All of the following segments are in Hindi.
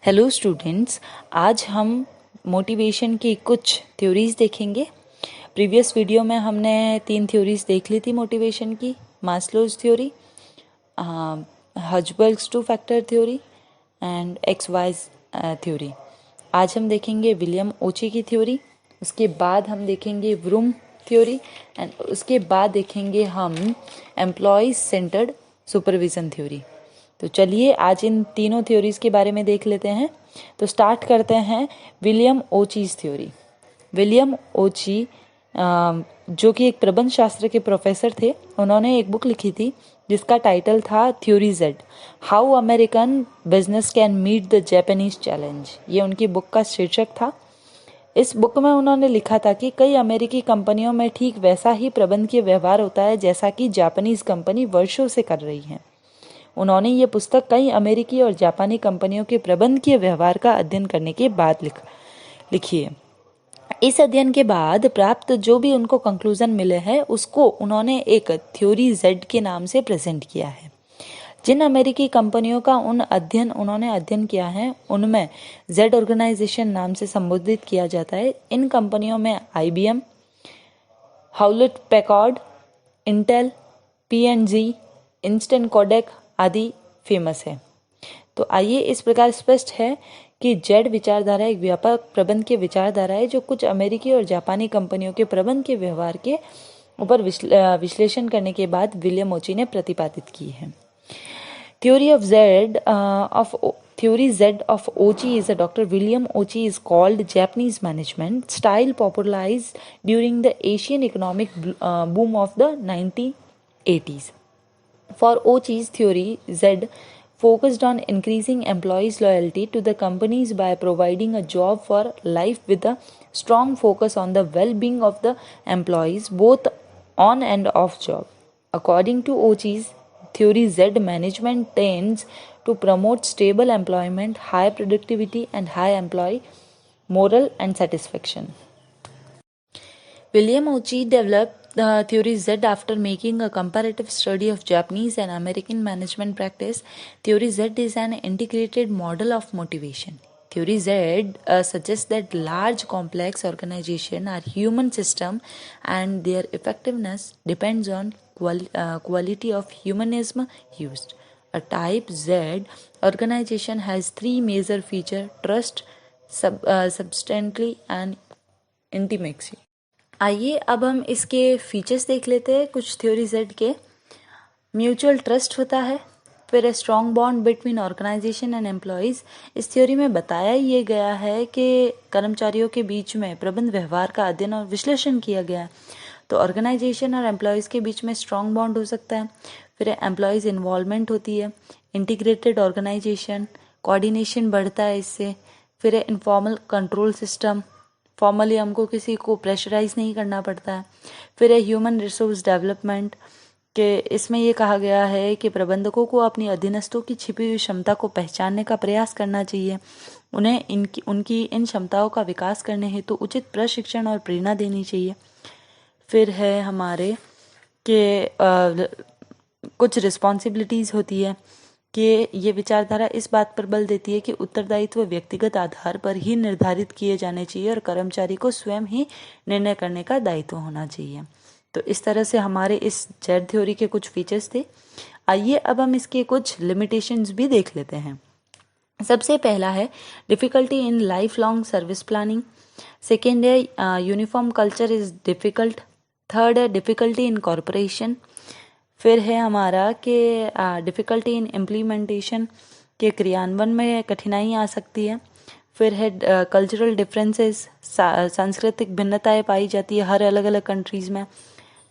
हेलो स्टूडेंट्स, आज हम मोटिवेशन की कुछ थ्योरीज देखेंगे। प्रीवियस वीडियो में हमने 3 थ्योरीज देख ली थी मोटिवेशन की। Maslow's theory, Herzberg's 2 factor theory and X Y theory. आज हम देखेंगे विलियम ओची की थ्योरी, उसके बाद हम देखेंगे व्रूम थ्योरी एंड उसके बाद देखेंगे हम एम्प्लॉयज सेंटर्ड सुपरविज़न थ्योरी। तो चलिए आज इन तीनों थ्योरीज के बारे में देख लेते हैं। तो स्टार्ट करते हैं विलियम ओचीज थ्योरी। विलियम ओची जो कि एक प्रबंध शास्त्र के प्रोफेसर थे, उन्होंने एक बुक लिखी थी जिसका टाइटल था theory Z, how American business can meet the Japanese challenge. ये उनकी बुक का शीर्षक था। इस बुक में उन्होंने लिखा था कि कई अमेरिकी कंपनियों में ठीक वैसा ही प्रबंधकीय व्यवहार होता है जैसा कि जापानीज कंपनी वर्षों से कर रही है। उन्होंने ये पुस्तक कई अमेरिकी और जापानी कंपनियों के प्रबंधकीय व्यवहार का अध्ययन करने के बाद लिखी है। इस अध्ययन के बाद प्राप्त जो भी उनको कंक्लूजन मिले हैं उसको उन्होंने एक थ्योरी जेड के नाम से प्रेजेंट किया है। जिन अमेरिकी कंपनियों का उन्होंने अध्ययन किया है उनमें जेड ऑर्गेनाइजेशन नाम से संबोधित किया जाता है। इन कंपनियों में IBM, Hewlett Packard, Intel, P&G, instant Kodak आदि फेमस है। तो आइए, इस प्रकार स्पष्ट है कि जेड विचारधारा एक व्यापक प्रबंध की विचारधारा है जो कुछ अमेरिकी और जापानी कंपनियों के प्रबंध के व्यवहार के ऊपर विश्लेषण करने के बाद विलियम ओची ने प्रतिपादित की है। Theory Z of Ochi is a Dr. William Ochi is called Japanese management style popularized during the Asian economic boom of the 1980s. For Ochi's theory, Z focused on increasing employees' loyalty to the companies by providing a job for life with a strong focus on the well-being of the employees both on and off job. According to Ochi's theory, Z management tends to promote stable employment, high productivity and high employee morale and satisfaction. William Ochi developed the theory Z after making a comparative study of Japanese and American management practice. Theory Z is an integrated model of motivation. Theory Z suggests that large complex organizations are human systems and their effectiveness depends on quality of humanism used. A type Z organization has 3 major features: trust, substantially and intimacy. आइए अब हम इसके फीचर्स देख लेते हैं कुछ थ्योरी जेड के। म्यूचुअल ट्रस्ट होता है, फिर strong bond between organisation and employees. इस थ्योरी में बताया ये गया है कि कर्मचारियों के बीच में प्रबंध व्यवहार का अध्ययन और विश्लेषण किया गया है, तो ऑर्गेनाइजेशन और एम्प्लॉयज़ के बीच में स्ट्रॉन्ग बॉन्ड हो सकता है। फिर एम्प्लॉयज़ इन्वॉल्वमेंट होती है, इंटीग्रेटेड ऑर्गेनाइजेशन, कोऑर्डिनेशन बढ़ता है इससे। फिर इनफॉर्मल कंट्रोल सिस्टम, फॉर्मली हमको किसी को प्रेशराइज नहीं करना पड़ता है। फिर है ह्यूमन रिसोर्स डेवलपमेंट, के इसमें ये कहा गया है कि प्रबंधकों को अपनी अधीनस्थों की छिपी हुई क्षमता को पहचानने का प्रयास करना चाहिए, उन्हें उनकी इन क्षमताओं का विकास करने हेतु उचित प्रशिक्षण और प्रेरणा देनी चाहिए। फिर है हमारे के कुछ रिस्पॉन्सिबिलिटीज़ होती है कि ये विचारधारा इस बात पर बल देती है कि उत्तरदायित्व व्यक्तिगत आधार पर ही निर्धारित किए जाने चाहिए और कर्मचारी को स्वयं ही निर्णय करने का दायित्व होना चाहिए। तो इस तरह से हमारे इस जेड थ्योरी के कुछ फीचर्स थे। आइए अब हम इसके कुछ लिमिटेशंस भी देख लेते हैं। सबसे पहला है difficulty in lifelong service planning. Second है uniform culture is difficult. Third है डिफ़िकल्टी इन कॉरपोरेशन। फिर है हमारा कि डिफ़िकल्टी इन इम्प्लीमेंटेशन, के क्रियान्वयन में कठिनाई आ सकती है। फिर है कल्चरल डिफरेंसेस, सांस्कृतिक भिन्नताएं पाई जाती है हर अलग अलग कंट्रीज़ में।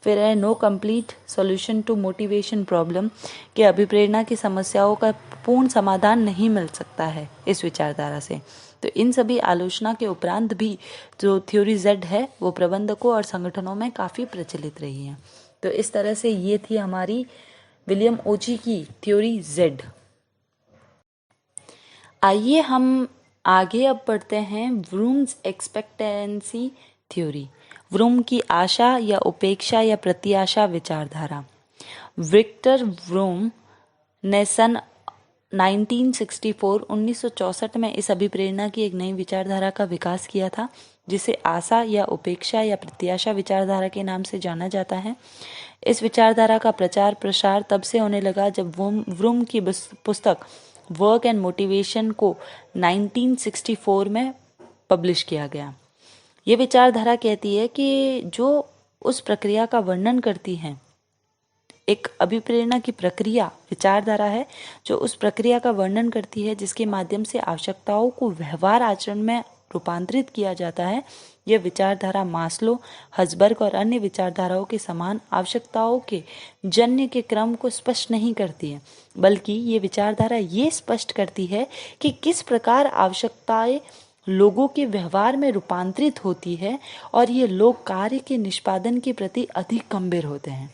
फिर है no complete solution to motivation problem, के अभिप्रेरणा की समस्याओं का पूर्ण समाधान नहीं मिल सकता है इस विचारधारा से। तो इन सभी आलोचना के उपरांत भी जो थ्योरी जेड है वो प्रबंधकों और संगठनों में काफ़ी प्रचलित रही है। तो इस तरह से ये थी हमारी विलियम ओची की थ्योरी जेड। आइए हम आगे अब पढ़ते हैं व्रूम्स एक्सपेक्टेंसी थ्योरी। व्रूम की आशा या उपेक्षा या प्रत्याशा विचारधारा। विक्टर व्रूम ने सन 1964 में इस अभिप्रेरणा की एक नई विचारधारा का विकास किया था, जिसे आशा या उपेक्षा या प्रत्याशा विचारधारा के नाम से जाना जाता है। इस विचारधारा का प्रचार प्रसार तब से होने लगा जब व्रूम की पुस्तक वर्क एंड मोटिवेशन को 1964 में पब्लिश किया गया। ये विचारधारा कहती है कि जो उस प्रक्रिया का वर्णन करती है, एक अभिप्रेरणा की प्रक्रिया विचारधारा है जो उस प्रक्रिया का वर्णन करती है जिसके माध्यम से आवश्यकताओं को व्यवहार आचरण में रूपांतरित किया जाता है। यह विचारधारा मास्लो, हसबर्ग और अन्य विचारधाराओं के समान आवश्यकताओं के जन्य के क्रम को स्पष्ट नहीं करती है, बल्कि ये विचारधारा ये स्पष्ट करती है कि किस प्रकार आवश्यकताएं लोगों के व्यवहार में रूपांतरित होती है और ये लोग कार्य के निष्पादन के प्रति अधिक गंभीर होते हैं।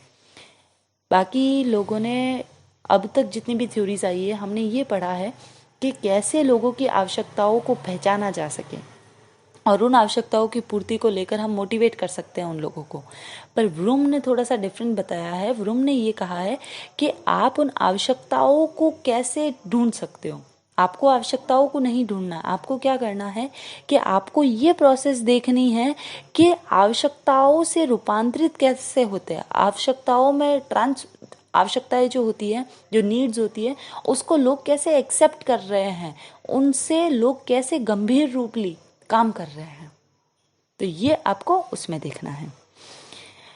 बाकी लोगों ने अब तक जितनी भी थ्योरीज आई है, हमने ये पढ़ा है कि कैसे लोगों की आवश्यकताओं को पहचाना जा सके और उन आवश्यकताओं की पूर्ति को लेकर हम मोटिवेट कर सकते हैं उन लोगों को। पर व्रूम ने थोड़ा सा डिफरेंट बताया है। व्रूम ने ये कहा है कि आप उन आवश्यकताओं को कैसे ढूंढ सकते हो। आपको आवश्यकताओं को नहीं ढूंढना, आपको क्या करना है कि आपको ये प्रोसेस देखनी है कि आवश्यकताओं से रूपांतरित कैसे होते हैं। आवश्यकताएं जो होती है, जो नीड्स होती है, उसको लोग कैसे एक्सेप्ट कर रहे हैं, उनसे लोग कैसे गंभीर रूप ली काम कर रहे हैं। तो ये आपको उसमें देखना है।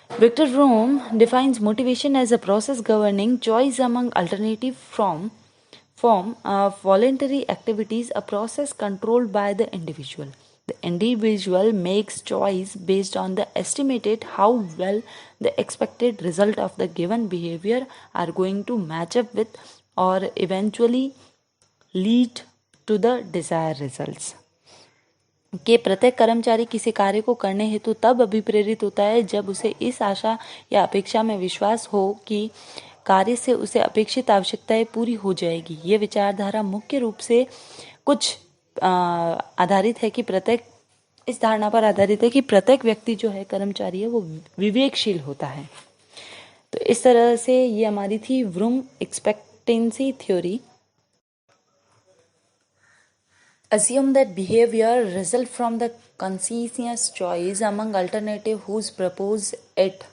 Victor Vroom defines motivation as a process governing choice among alternative from voluntary activities, a process controlled by the individual. The individual makes choice based on the estimated how well the expected result of the given behavior are going to match up with or eventually lead to the desired results. कि प्रत्येक कर्मचारी किसी कार्य को करने हेतु तब अभिप्रेरित होता है जब उसे इस आशा या अपेक्षा में विश्वास हो कि कार्य से उसे अपेक्षित आवश्यकताएं पूरी हो जाएगी। ये विचारधारा मुख्य रूप से कुछ आधारित है कि इस धारणा पर आधारित है कि प्रत्येक व्यक्ति जो है, कर्मचारी है, वो विवेकशील होता है। तो इस तरह से ये हमारी थी vroom expectancy theory. Assume that behavior results from the conscientious choice among alternatives whose purpose it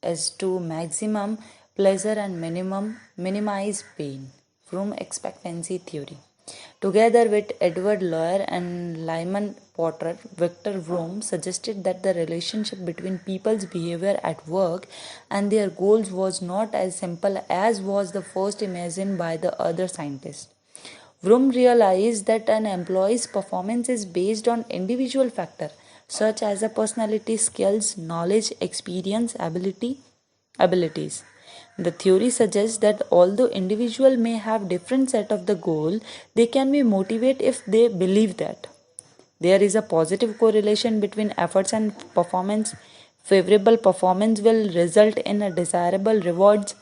is to maximum pleasure and minimize pain. From expectancy theory. Together with Edward Loyer and Lyman Potter, Victor Vroom suggested that the relationship between people's behavior at work and their goals was not as simple as was the first imagined by the other scientists. Vroom realized that an employee's performance is based on individual factors such as a personality, skills, knowledge, experience, abilities. The theory suggests that although individual may have different set of the goal, they can be motivated if they believe that there is a positive correlation between efforts and performance. Favorable performance will result in a desirable rewards.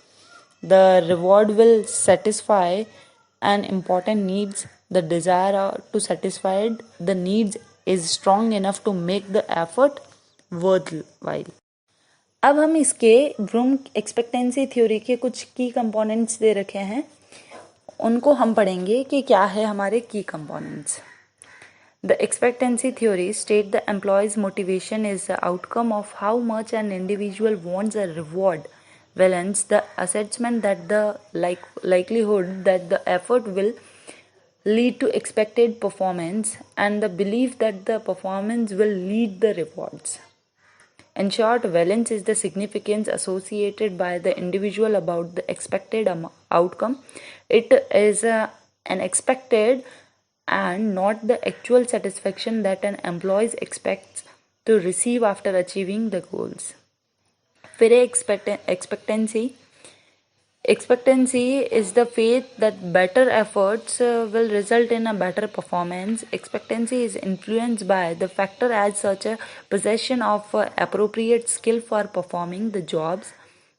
The reward will satisfy an important needs. The desire to satisfy the needs is strong enough to make the effort worthwhile. अब हम इसके व्रूम एक्सपेक्टेंसी थ्योरी के कुछ की कंपोनेंट्स दे रखे हैं, उनको हम पढ़ेंगे कि क्या है हमारे की components. The expectancy theory states the employee's motivation is the outcome of how much an individual wants a reward, whereas the assessment that the likelihood that the effort will lead to expected performance and the belief that the performance will lead the rewards. In short, valence is the significance associated by the individual about the expected outcome. It is an expected and not the actual satisfaction that an employee expects to receive after achieving the goals. फिर expectancy is the faith that better efforts will result in a better performance. Expectancy is influenced by the factor as such a possession of appropriate skill for performing the jobs,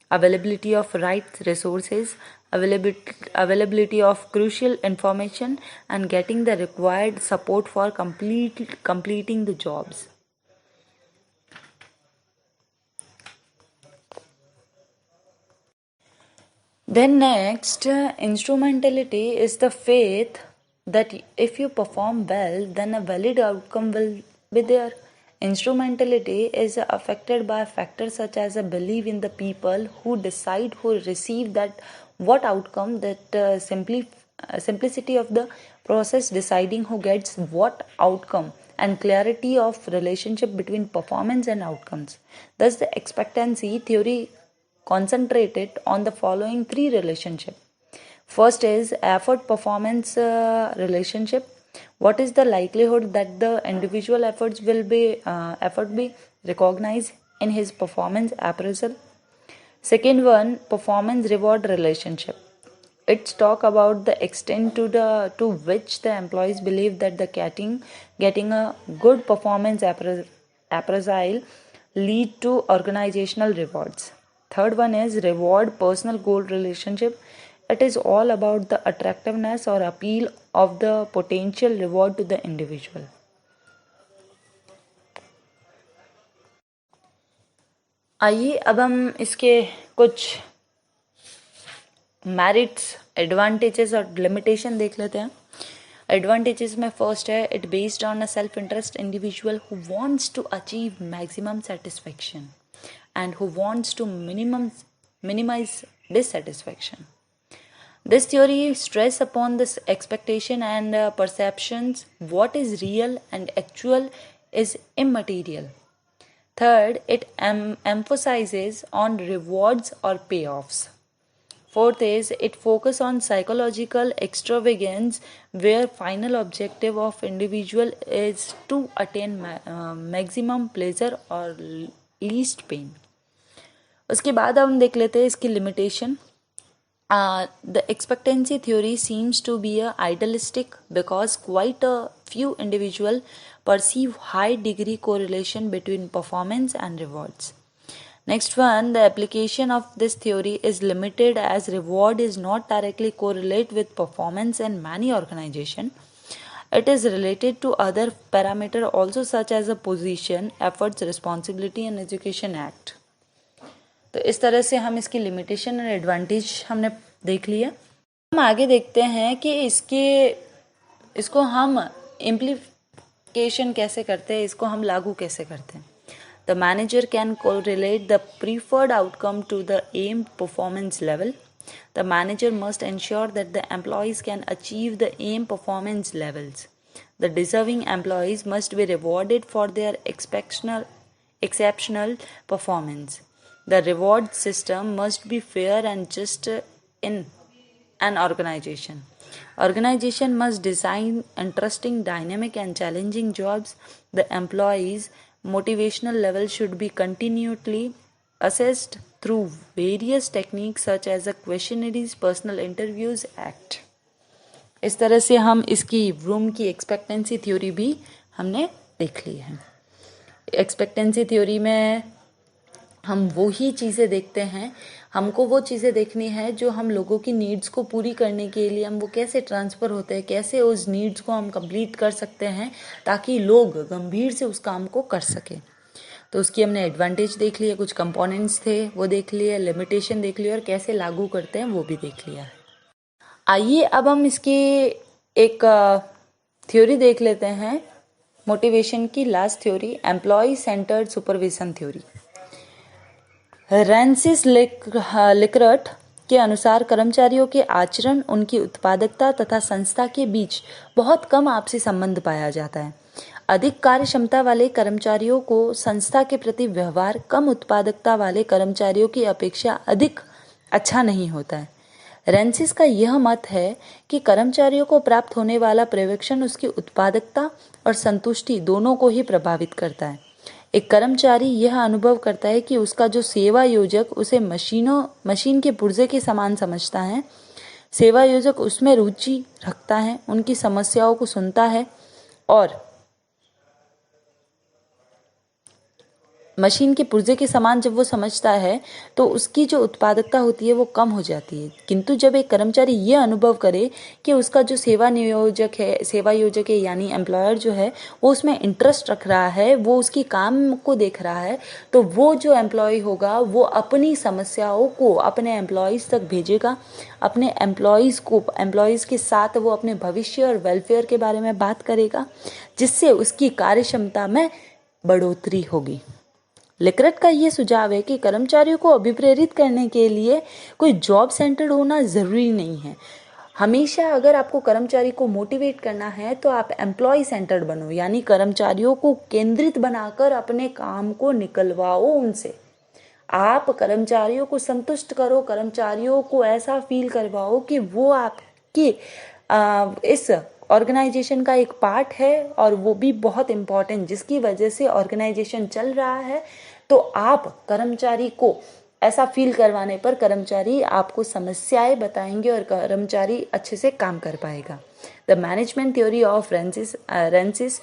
availability of right resources, availability of crucial information, and getting the required support for completing the jobs. Then next, instrumentality is the faith that if you perform well, then a valid outcome will be there. Instrumentality is affected by factors such as a belief in the people who decide, who receive that what outcome, that simplicity of the process deciding who gets what outcome, and clarity of relationship between performance and outcomes. Thus, the expectancy theory concentrated on the following three relationships. First is effort performance relationship. What is the likelihood that the individual efforts will be recognized in his performance appraisal? Second one, performance reward relationship. It's talk about the extent to which the employees believe that the getting a good performance appraisal lead to organizational rewards. Third one is reward personal goal relationship. It is all about the attractiveness or appeal of the potential reward to the individual. आइए अब हम इसके कुछ मेरिट्स, एडवांटेजेस और लिमिटेशन देख लेते हैं. एडवांटेजेस में फर्स्ट है, it based on a self interest individual who wants to achieve maximum satisfaction and who wants to minimize dissatisfaction. This theory stress upon this expectation and perceptions. What is real and actual is immaterial. Third, it emphasizes on rewards or payoffs. Fourth is it focus on psychological extravagance where final objective of individual is to attain maximum pleasure or least pain. उसके बाद हम देख लेते हैं इसकी limitation. The expectancy theory seems to be idealistic because quite a few individuals perceive high degree correlation between performance and rewards. Next one, the application of this theory is limited as reward is not directly correlate with performance in many organizations. It is related to other parameters also such as a position, efforts, responsibility and education act. तो इस तरह से हम इसकी लिमिटेशन और एडवांटेज हमने देख लिया. हम आगे देखते हैं कि इसको हम इम्प्लीकेशन कैसे करते हैं, इसको हम लागू कैसे करते हैं. The manager can correlate the preferred outcome to the aim performance level. The manager must ensure that the employees can achieve the aim performance levels. The deserving employees must be rewarded for their exceptional performance. The reward system must be fair and just in an organization. Organization must design interesting, dynamic and challenging jobs. The employees' motivational level should be continually assessed through various techniques such as questionnaires, personal interviews, act. इस तरह से हम इसकी ब्लूम की एक्सपेक्टेंसी थ्योरी भी हमने देख ली है. एक्सपेक्टेंसी थ्योरी में हम वो ही चीज़ें देखते हैं, हमको वो चीज़ें देखनी है जो हम लोगों की नीड्स को पूरी करने के लिए हम वो कैसे ट्रांसफ़र होते हैं, कैसे उस नीड्स को हम कंप्लीट कर सकते हैं ताकि लोग गंभीर से उस काम को कर सकें. तो उसकी हमने एडवांटेज देख लिया, कुछ कंपोनेंट्स थे वो देख लिए, लिमिटेशन देख लिया और कैसे लागू करते हैं वो भी देख लिया है. आइए अब हम इसकी एक थ्योरी देख लेते हैं, मोटिवेशन की last theory, employee centred supervision theory. Rensis Likert के अनुसार कर्मचारियों के आचरण, उनकी उत्पादकता तथा संस्था के बीच बहुत कम आपसी संबंध पाया जाता है. अधिक कार्य क्षमता वाले कर्मचारियों को संस्था के प्रति व्यवहार कम उत्पादकता वाले कर्मचारियों की अपेक्षा अधिक अच्छा नहीं होता है. रैंसिस का यह मत है कि कर्मचारियों को प्राप्त होने वाला पर्यवेक्षण उसकी उत्पादकता और संतुष्टि दोनों को ही प्रभावित करता है. एक कर्मचारी यह अनुभव करता है कि उसका जो सेवा योजक उसे मशीन के पुर्जे के समान समझता है. सेवा योजक उसमें रुचि रखता है, उनकी समस्याओं को सुनता है और मशीन के पुर्जे के समान जब वो समझता है तो उसकी जो उत्पादकता होती है वो कम हो जाती है। किंतु जब एक कर्मचारी ये अनुभव करे कि उसका जो सेवा योजक है यानी एम्प्लॉयर जो है वो उसमें इंटरेस्ट रख रहा है, वो उसकी काम को देख रहा है, तो वो जो एम्प्लॉय होगा वो अपनी समस्याओं को अपने एम्प्लॉयज़ तक भेजेगा, अपने एम्प्लॉयज़ के साथ वो अपने भविष्य और वेलफेयर के बारे में बात करेगा, जिससे उसकी कार्यक्षमता में बढ़ोतरी होगी। लिकरट का ये सुझाव है कि कर्मचारियों को अभिप्रेरित करने के लिए कोई जॉब सेंटर्ड होना ज़रूरी नहीं है। हमेशा अगर आपको कर्मचारी को मोटिवेट करना है तो आप एम्प्लॉय सेंटर्ड बनो, यानी कर्मचारियों को केंद्रित बनाकर अपने काम को निकलवाओ उनसे। आप कर्मचारियों को संतुष्ट करो, कर्मचारियों को ऐसा फील करवाओ कि वो आपकी इस ऑर्गेनाइजेशन का एक पार्ट है और वो भी बहुत इम्पॉर्टेंट, जिसकी वजह से ऑर्गेनाइजेशन चल रहा है। तो आप कर्मचारी को ऐसा फील करवाने पर कर्मचारी आपको समस्याएं बताएंगे और कर्मचारी अच्छे से काम कर पाएगा। The management theory of Rensis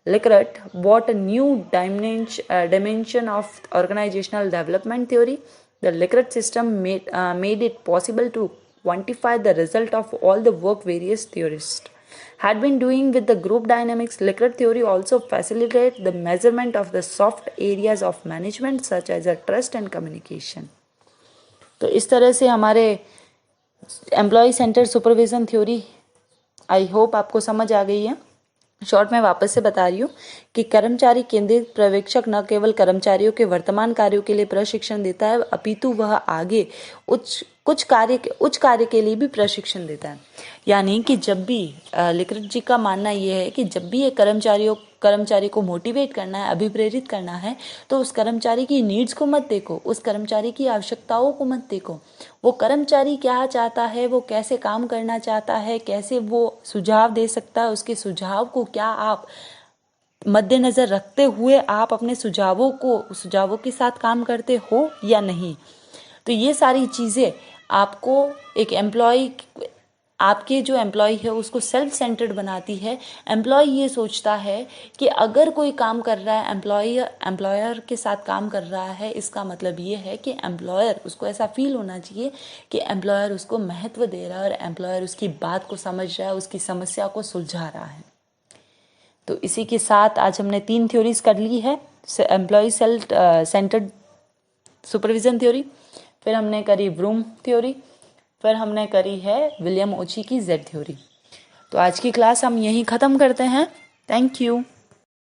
Likert brought a new dimension of organizational development theory. The Likert system made it possible to quantify the result of all the work various theorists had been doing with the group dynamics. Likert theory also facilitates the measurement of the soft areas of management such as trust and communication. तो इस तरह से हमारे employee centre supervision theory I hope आपको समझ आ गई है। शॉर्ट में वापस से बता रही हूँ कि कर्मचारी केंद्रित पर्यवेक्षक न केवल कर्मचारियों के वर्तमान कार्यों के लिए प्रशिक्षण देता है, अपितु वह आगे उच्च कार्य के लिए भी प्रशिक्षण देता है। यानी कि जब भी लिकरट जी का मानना यह है कि जब भी एक कर्मचारी को मोटिवेट करना है, अभिप्रेरित करना है, तो उस कर्मचारी की नीड्स को मत देखो, उस कर्मचारी की आवश्यकताओं को मत देखो। वो कर्मचारी क्या चाहता है, वो कैसे काम करना चाहता है, कैसे वो सुझाव दे सकता है, उसके सुझाव को क्या आप मद्देनजर रखते हुए आप अपने सुझावों के साथ काम करते हो या नहीं। तो ये सारी चीज़ें आपको एक आपके जो एम्प्लॉय है उसको सेल्फ सेंटर्ड बनाती है। एम्प्लॉय ये सोचता है कि अगर कोई काम कर रहा है, एम्प्लॉयर के साथ काम कर रहा है, इसका मतलब ये है कि एम्प्लॉयर, उसको ऐसा फील होना चाहिए कि एम्प्लॉयर उसको महत्व दे रहा है और एम्प्लॉयर उसकी बात को समझ रहा है, उसकी समस्या को सुलझा रहा है। तो इसी के साथ आज हमने 3 थ्योरीज कर ली है। Employee self centred supervision theory, फिर हमने करी ब्रूम थ्योरी, फिर हमने करी है विलियम ओची की जेड थ्योरी। तो आज की क्लास हम यहीं ख़त्म करते हैं। Thank you.